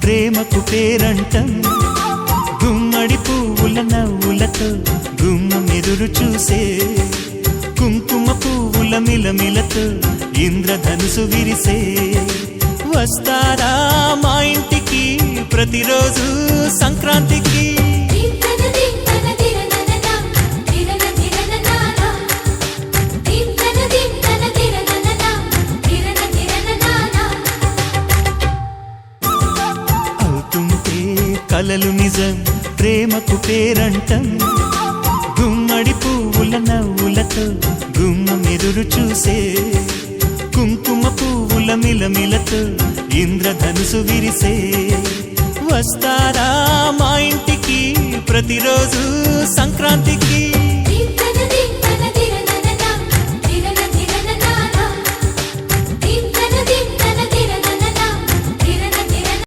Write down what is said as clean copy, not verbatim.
ప్రేమకు పేరంటం గుమ్మడి పువ్వుల నవ్వులతో గుమ్మెదురు చూసే కుంకుమ పువ్వుల మిలమిలతో ఇంద్రధనుసు విరిసే వస్తారా మా ఇంటికి ప్రతిరోజు సంక్రాంతికి అవుతుంటే కలలు నిజం ప్రేమకు పేరంటం గుమ్మడి పువ్వుల నవ్వులతో గుమ్మెదురు చూసే కుంకుమ పువ్వుల మిలమిలతో ఇంద్రధనుసు విరిసే వస్తారా మా ఇంటికి ప్రతిరోజు సంక్రాంతికి